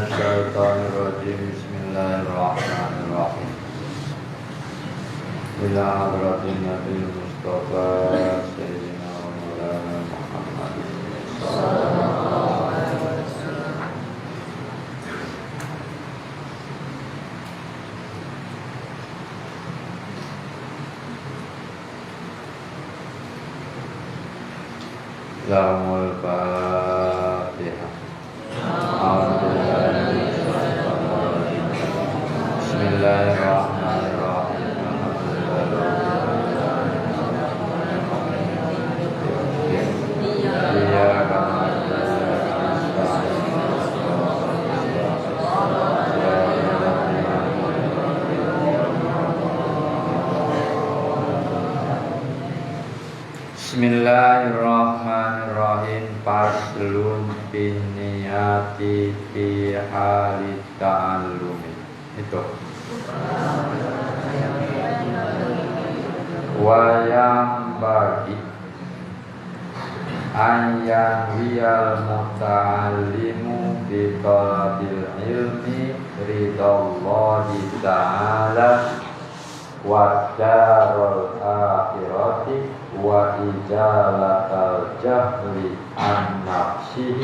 Minasyaitonirrajim. Bismillahirrahmanirrahim. Ila hadratin Nabil Mustafa Sayyidina wa Maulana Muhammad sallallahu alaihi wasallam. Lahumul Fatihah. Bismillahirrahmanirrahim. Bismillahirrahmanirrahim. Faslun biniyati fi halit ta'allumi. Itu wayang bagi ayang wiyal muta'allimu bi talabil ilmi ridallahi ta'ala wa darul akhirati wa ijalatal jahli an nafsihi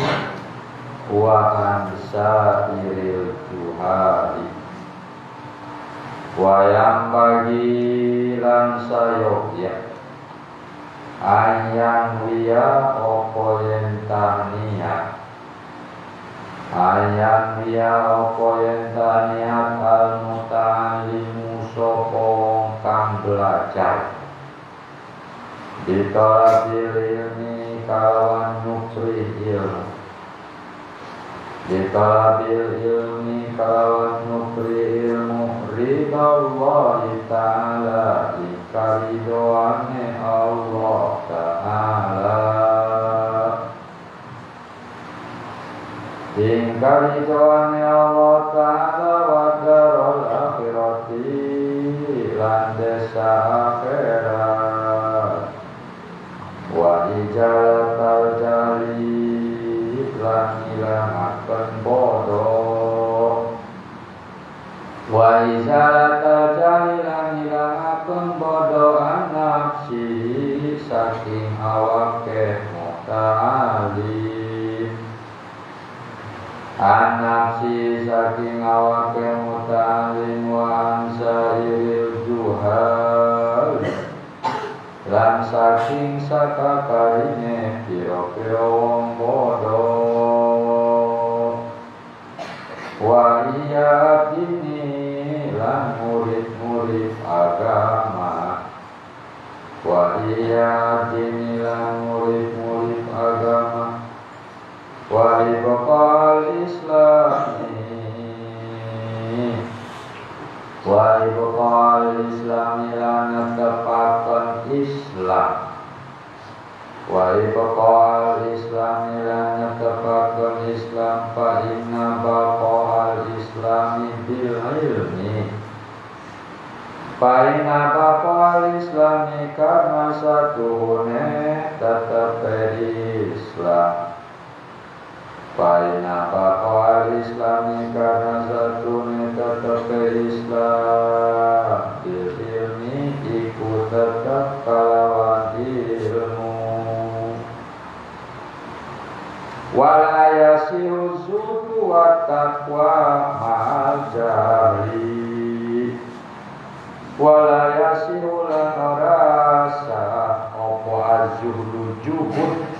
wa an sa'iril juhali. Wayang bagi lan sayokya ayang liya opo yentania ayang liya opo yentania al muta'alimu sopo kang belajar ditolabil ilmi kawan nukri ilmu ditolabil ilmi kawan nukri ilmu ridallahi ta'ala ikaridoane Allah ta'ala ingkaridoane Allah ta'ala wa darul akhirati lan desa akhirat wa ijalatal jali lan ilangaken bodoh wa izalatal jali lan ilangaken bodoh nafsi saking awake muta'alim nafsi saking awake muta'alim wa ansairil juhal lan saking sakakarine pira-pira wong bodoh wa iya dini lan murid-murid agama wa iya dini lan murid-murid agama wa ibqal islami wa ibqal islami lan netepaken Islam wa ibqal islami lan netepaken Islam fa inna baqal islami bil ilmi fa inna baqal islami karena satuhune tetep Islam fa inna baqal islami karena satuhune tetep Islam bil ilmi iku tetep kalawan ilmu wala yasihu zuhdu wa taqwa ma'al jahli wala yasihu lan rasa opo azzuhdu juhud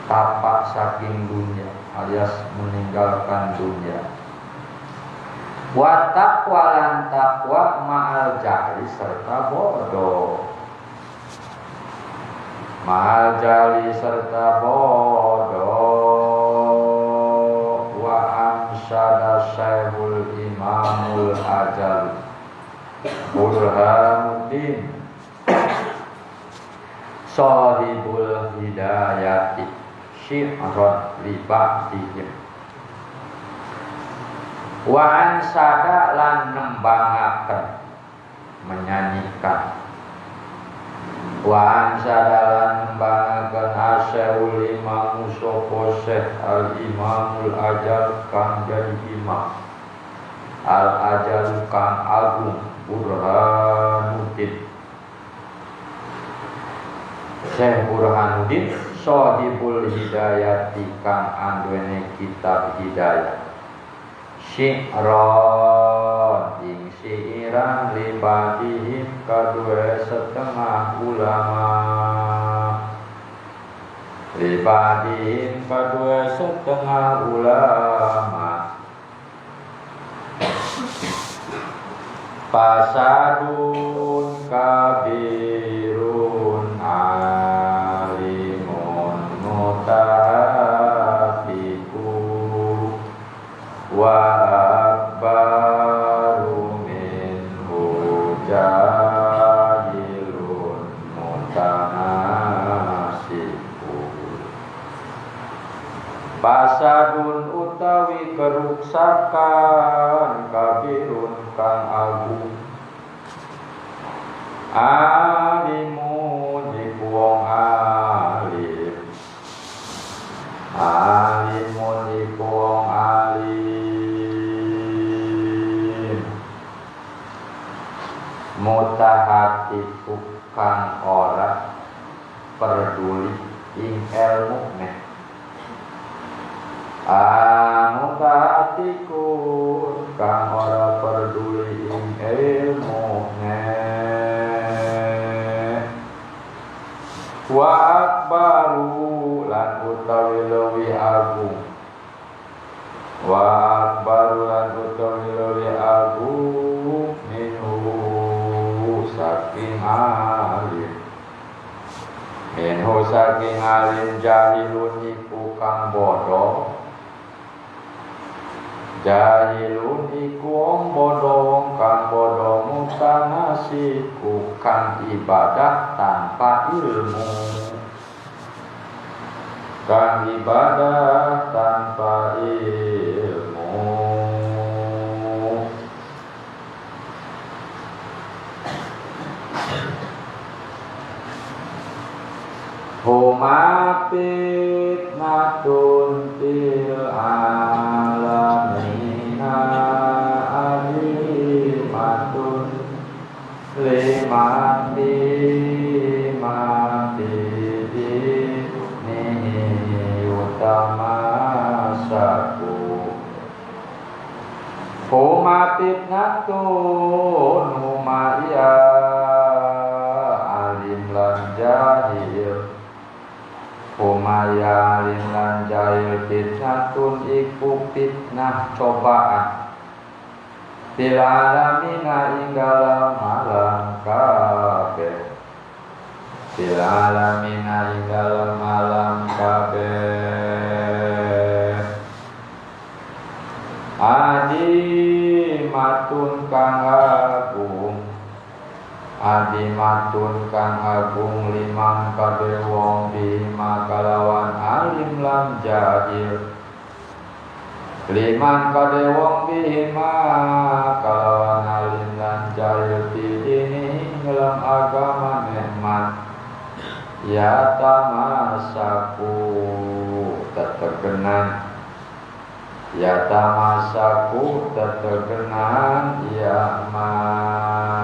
tapak saking dunia alias meninggalkan dunia wa taqwa lan taqwa ma'al jahli serta bodoh mahal jali serta bodoh wa amsyada syaihul imamul ajal Burhanuddin sahibul hidayati syi'ran liba'dihim wa ansada lan nembangaken menyanyikan Wa ansadalan nembangkeun asyul imam sapa Syekh al imamul ajal kang jadi imam al ajal kang agung Burhanuddin Syekh Burhanuddin Shahibul Hidayati kang anduweni kitab hidayah Syi'ran ing syi'ran libadihim kadue setengah ulama libadihim kadue setengah ulama Pasadun kabirun alimun mutahafiku wa akbaru minhu jahilun mutanasiku Pasadun utawi keruksakan kabirun kang agung alimun iku wong alim alimun iku wong alim mutahatiku kang ora peduli ing ilmu neh mutahatiku kang ora peduli ing ilmu wa akbaru lan utawi luwih agung wa akbaru lan utawi luwih agung minhu saking alim minhu saking alim jahilun iku kang bodoh jahilun iku wong bodoh kang bodoh mutanasiku kang ibadah tanpa ilmu kang ibadah tanpa ilmu huma fitnatun fil alamina alimatun limati nihi utamasaku huma fitnatun huma iya alim lan jahil Umaya lan jahil fitnatun iku fitnah cobaan fil alamina ing dalam alam kabeh fil alamina ing dalam alam kabeh adimatun kang agung adimatun kang agung liman kabeh wong bima kalawan alim lan jahil liman kabeh wong bima kalawan alim lan jahil dini dalam agama nikmat ya tamasaku tetegenan ya tamasaku tetegenan ya man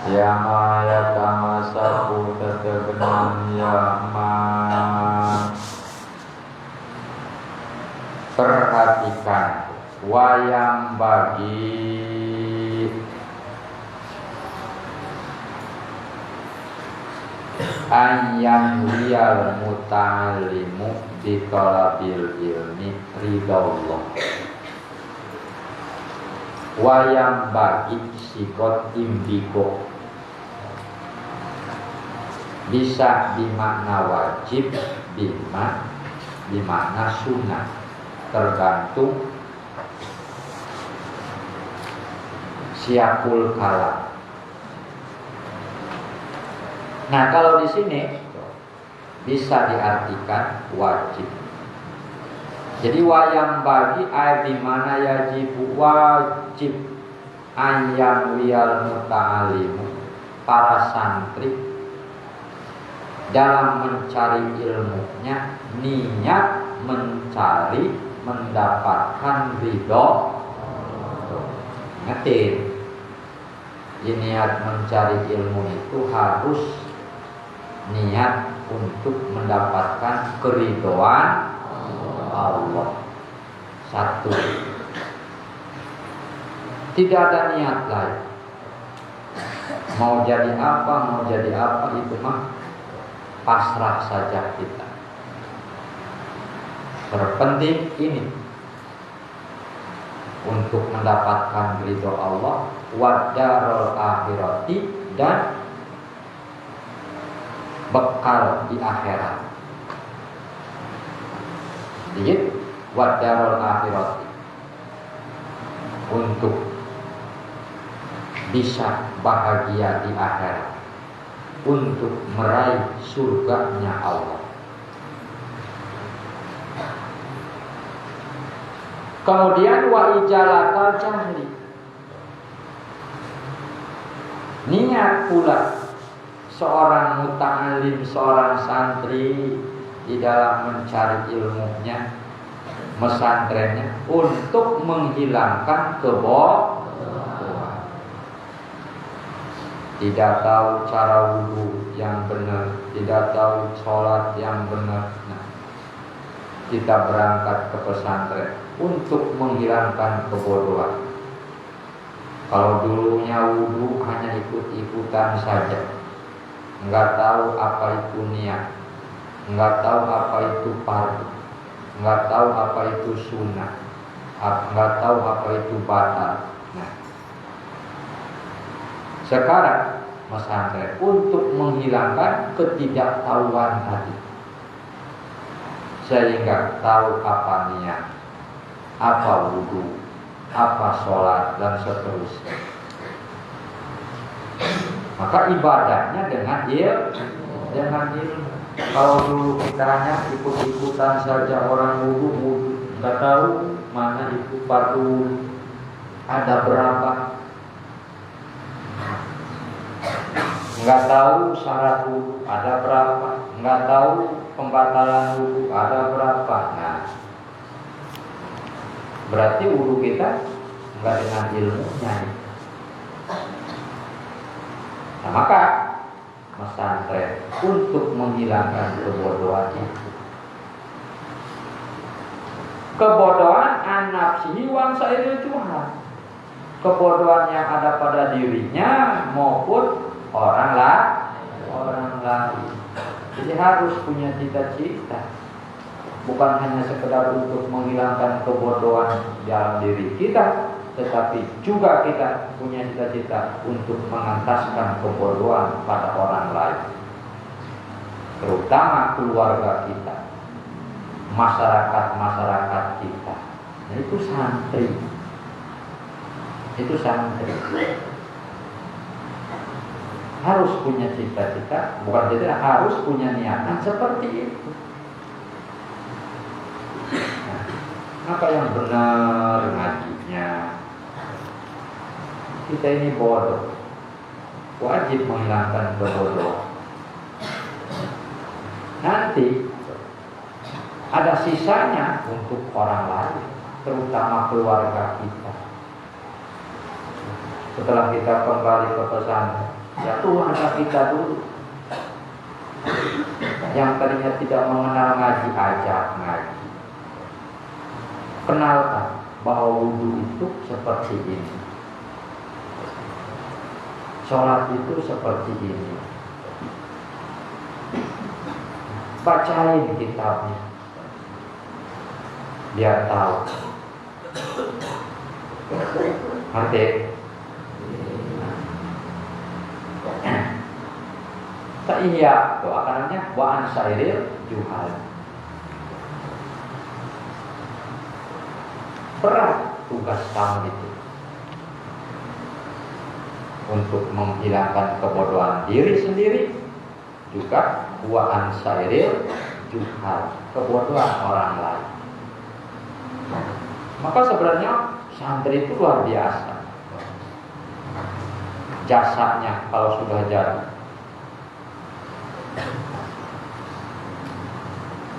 ya ma ya tamasaku tetegenan ya man perhatikan wayang bagi ayang lial muta'alimu di talabil ilmi ridallah wayang bagi sikot indigo bisa dimakna wajib dimakna sunnah tergantung siapul kalam. Nah kalau di sini bisa diartikan wajib. Jadi wayang bagi ayat dimana yajib wajib ayam lial muta'alimu para santri dalam mencari ilmunya niat mencari mendapatkan ridho. Ingatin, niat mencari ilmu itu harus niat untuk mendapatkan keridhaan Allah. Satu, tidak ada niat lain. Mau jadi apa itu mah pasrah saja kita. Terpenting ini untuk mendapatkan ridho Allah wa darul akhirati dan bekal di akhirat. Jadi wa darul akhirati untuk bisa bahagia di akhirat, untuk meraih surganya Allah. Kemudian wa ijalatal jahli, niat pula seorang muta'alim, seorang santri di dalam mencari ilmunya, mesantrennya, untuk menghilangkan kebodohan. Tidak tahu cara wudhu yang benar, tidak tahu sholat yang benar. Nah, kita berangkat ke pesantren untuk menghilangkan kebodohan. Kalau dulunya wudhu hanya ikut-ikutan saja, nggak tahu apa itu niat, nggak tahu apa itu fardu, nggak tahu apa itu sunnah, nggak tahu apa itu batal. Nah, sekarang pesantren untuk menghilangkan ketidaktahuan tadi, sehingga tahu apa niat, apa wudhu, apa sholat, dan seterusnya. Maka ibadahnya dengan ilmu. Kalau dulu kita hanya ikut-ikutan saja, orang wudhu, nggak tahu mana itu fardu, ada berapa, nggak tahu syarat wudhu ada berapa, nggak tahu pembatalan wudhu ada berapa. Nah, berarti wudhu kita nggak dengan ilmunya. Nah, maka pesantren untuk menghilangkan kebodohan itu. Kebodohan an-nafsihi wa sa'iril juhal, kebodohan yang ada pada dirinya maupun orang lain. Jadi harus punya cita-cita, bukan hanya sekedar untuk menghilangkan kebodohan dalam diri kita, tetapi juga kita punya cita-cita untuk mengentaskan kebodohan pada orang lain, terutama keluarga kita, masyarakat kita. Nah, itu santri harus punya cita-cita, bukan tidak, harus punya niatan seperti itu. Nah, apa yang benar ngajinya? Kita ini bodoh, wajib menghilangkan kebodohan. Nanti ada sisanya untuk orang lain, terutama keluarga kita. Setelah kita kembali ke pesantren, ya Tuhan, anak kita dulu yang tadinya tidak mengenal ngaji, ajak ngaji. Kenalkan bahwa wudhu itu seperti ini, sholat itu seperti ini. Bacain kitabnya, biar tahu. Ngerti? Iya, doakannya wa an sa'iril juhal. Berat tugas kamu itu untuk menghilangkan kebodohan diri sendiri, juga wa an sa'iril juhal, kebodohan orang lain. Maka sebenarnya santri itu luar biasa. jasanya kalau sudah jadi.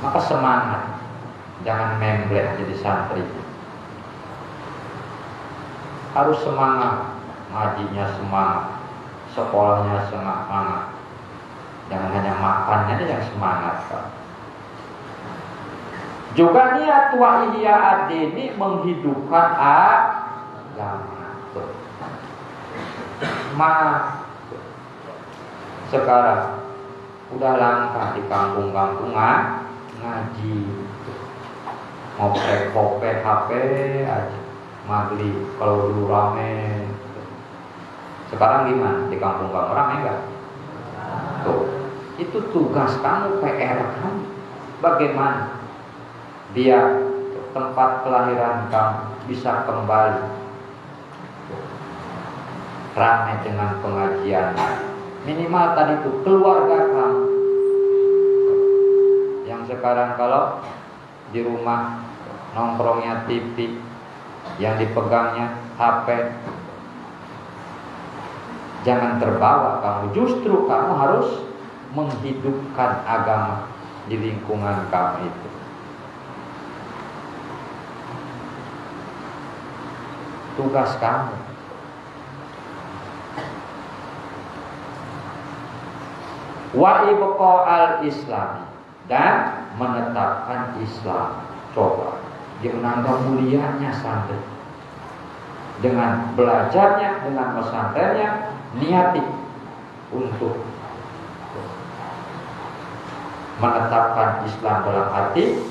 Maka semangat, jangan membleh jadi santri. Harus semangat, ngajinya semangat, sekolahnya semangat. Jangan hanya makannya yang semangat, Pak. Juga niat wa ihya ad-dini menghidupkan agama. Sekarang udah langka di kampung-kampung ngaji, ngopek-ngopek HP aja, maghrib kalau dulu rame. Sekarang gimana di kampung-kampung, rame enggak? Tuh, itu tugas kamu, PR kamu. Bagaimana biar tempat kelahiran kamu bisa kembali ramai dengan pengajian. Minimal tadi itu keluarga kamu yang sekarang kalau di rumah nongkrongnya TV, yang dipegangnya HP. Jangan terbawa kamu, justru kamu harus menghidupkan agama di lingkungan kamu itu. Tugas kamu. Wa ibqa al-Islam, dan menetapkan Islam. Coba dia menambah mulianya santri dengan belajarnya, dengan pesantrennya, niati untuk menetapkan Islam dalam arti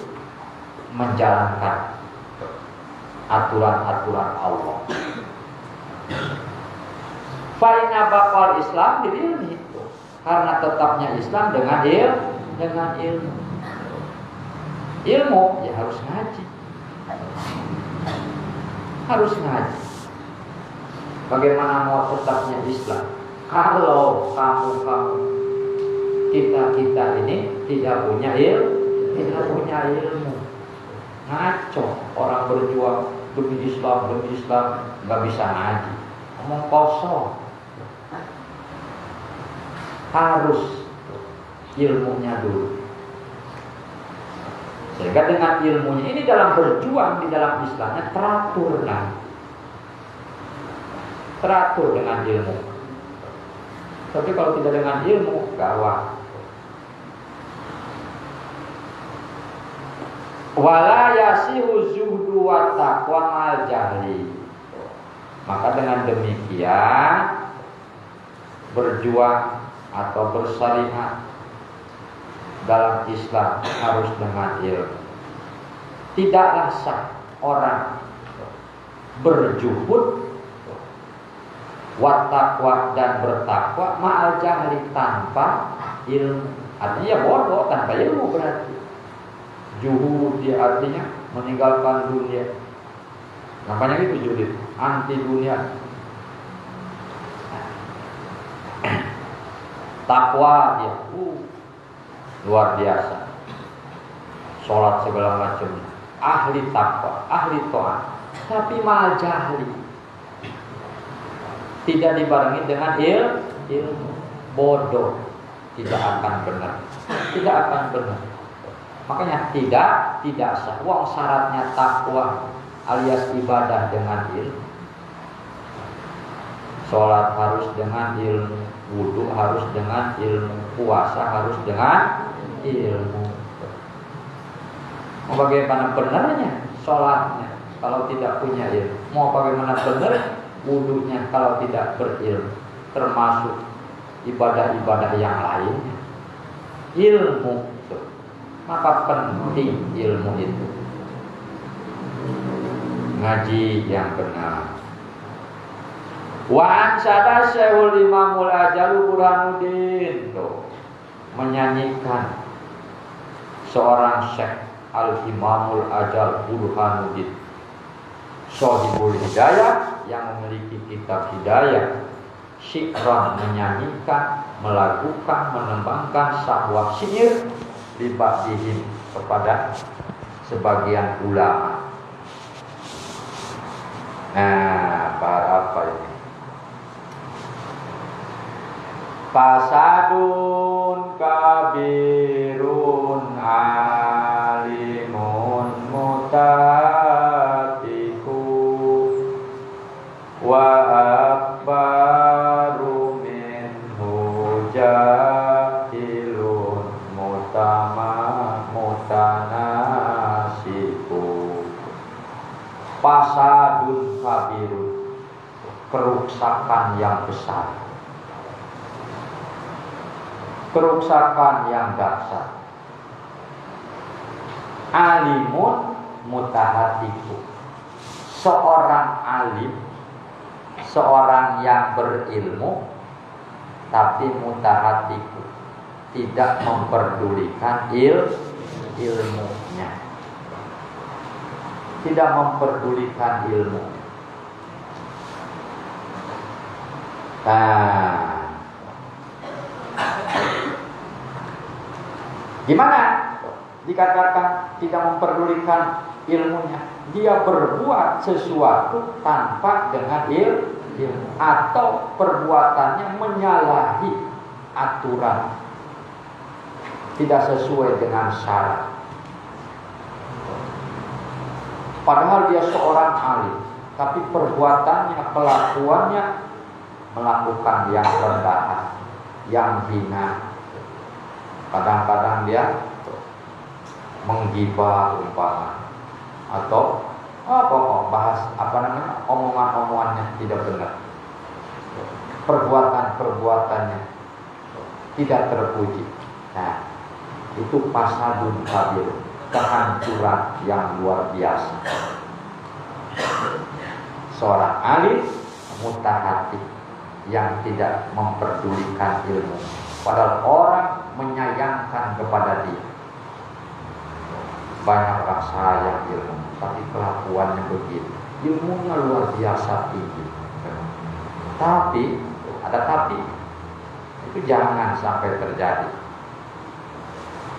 menjalankan aturan-aturan Allah. Fa inna baqal Islam bil ilmi, karena tetapnya Islam dengan ilmu. Ilmu ya harus ngaji. Harus ngaji. Bagaimana mau tetapnya Islam kalau kita ini tidak punya ilmu. Ngaco, orang berjuang demi Islam nggak bisa ngaji, ngomong kosong. Harus ilmunya dulu. Sehingga dengan ilmunya ini dalam berjuang di dalam Islamnya teratur dengan ilmu. Tapi kalau tidak dengan ilmu, gawat. Wala yasihu zuhdu wa taqwa mal jahli. Maka dengan demikian berjuang atau bersyariat dalam Islam harus dengan ilmu. Tidaklah sah orang berjuhud wattaqwa dan bertakwa ma'al jahli tanpa ilmu. Artinya ya bodoh tanpa ilmu berarti. Juhud dia artinya meninggalkan dunia. Makanya itu juhud, anti dunia. Takwa dia luar biasa. Sholat segala macam. Ahli takwa, ahli taat. Tapi ma'al jahli, tidak dibarengi dengan ilmu, bodoh, tidak akan benar. Makanya tidak sah. Wong syaratnya takwa alias ibadah dengan ilmu. Sholat harus dengan ilmu, wudu harus dengan ilmu, puasa harus dengan ilmu. Mau bagaimana benarnya sholatnya kalau tidak punya ilmu? Mau bagaimana benar wudunya kalau tidak berilmu? Termasuk ibadah-ibadah yang lainnya. Ilmu, maka penting ilmu itu. Ngaji yang benar. Wa ansada Syekhul Imamul Ajalu Burhanuddin, menyanyikan seorang Syekh Al-Imamul Ajal Burhanuddin, Shahibul Hidayah, yang memiliki kitab Hidayah. Syikran, menyanyikan, melakukan, menembangkan sahwah syair libadihim, kepada sebagian ulama. Nah, apa ini? Fasadun kabirun alimun mutatiku wa akbaru minhu jahilun mutanasiku. Fasadun kabirun, kerusakan yang besar, kerusakan yang dahsyat. Alimun mutahatiku, seorang alim, seorang yang berilmu, tapi mutahatiku, tidak memperdulikan ilmunya, tidak memperdulikan ilmu. Nah, gimana dikatakan tidak memperdulikan ilmunya? Dia berbuat sesuatu tanpa dengan ilmu, atau perbuatannya menyalahi aturan, tidak sesuai dengan syarat. Padahal dia seorang alim, tapi perbuatannya, kelakuannya melakukan yang rendahan, yang hina. Kadang-kadang dia menggibah umpama, atau bahas omongan-omongannya tidak benar, perbuatan-perbuatannya tidak terpuji. Nah, itu fasadun kabir, kehancuran yang luar biasa. Seorang alim mutahati yang tidak memperdulikan ilmu, padahal orang menyayangkan kepada dia. Banyak orang sayang ilmu, tapi kelakuannya begitu. Ilmunya luar biasa tinggi, tapi ada tapi, itu jangan sampai terjadi.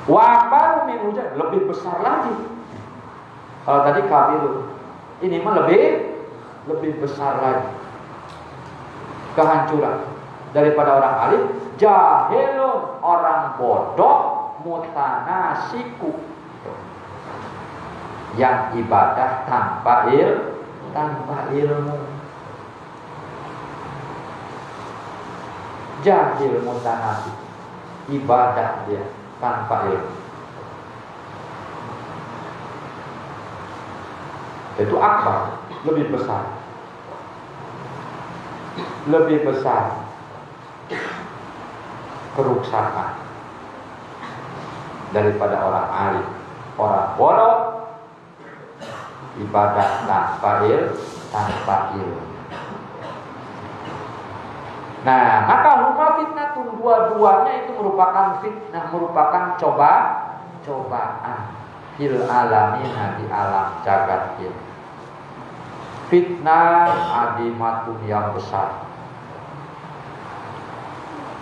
Wabar minujah, lebih besar lagi. Kalau tadi kabir, ini mah lebih besar lagi kehancuran daripada orang alim. Jahilun, orang bodoh, mutanasiku, yang ibadah tanpa ilmu. Jahil mutanasik, ibadah dia tanpa ilmu. Itu akbar, lebih besar, lebih besar kerusakan daripada orang alim. Orang bodoh, ibadah tanpa ilmu. Nah, maka huma fitnatun, dua-duanya itu merupakan fitnah, merupakan cobaan fil alamina, di alam jagat ini. Fitnah adimatun, yang besar.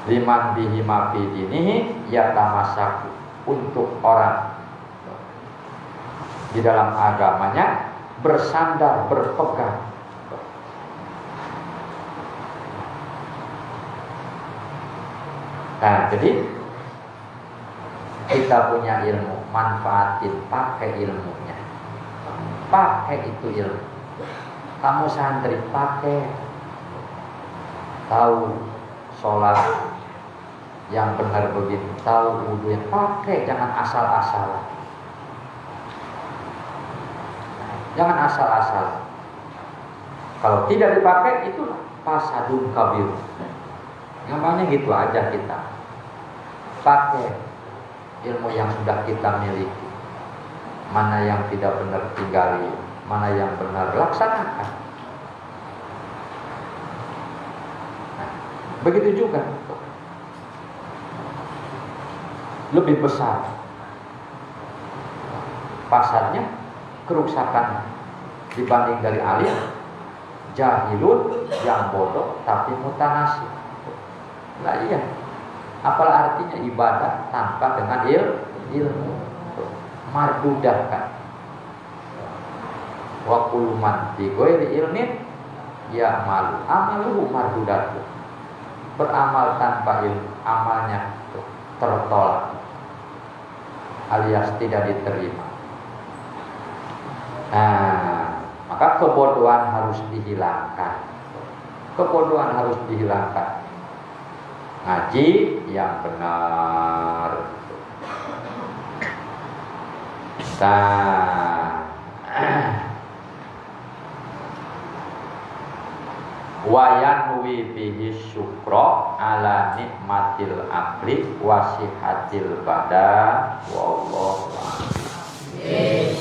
Liman bihi ma fi dinihi yatamasaku, untuk orang di dalam agamanya bersandar, berpegang. Nah, jadi kita punya ilmu, manfaatin, pakai ilmunya. Pakai itu ilmu. Kamu santri, pakai. Tahu sholat yang benar begitu, tahu wudhu yang pakai, jangan asal-asalan. Jangan asal-asalan. Kalau tidak dipakai, itulah fasadun kabir. Namanya gitu aja kita. Pakai ilmu yang sudah kita miliki. Mana yang tidak benar tinggali, mana yang benar laksanakan. Nah, begitu juga. Lebih besar pasarnya, kerusakan dibanding dari alim. Jahilun, yang bodoh tapi mutanasib. Nah iya, apalah artinya ibadah tanpa dengan ilmu. Mardudah kan. Wa kullu man bi ghairi ilmin ya malu amaluhu mardudatu. beramal tanpa ilmu, amalnya tertolak alias tidak diterima. Nah, maka kebodohan harus dihilangkan. Kebodohan harus dihilangkan. Ngaji yang benar. Wayanwi bihi syukra ala nikmatil akli wasihatil badan wallahu a'lam.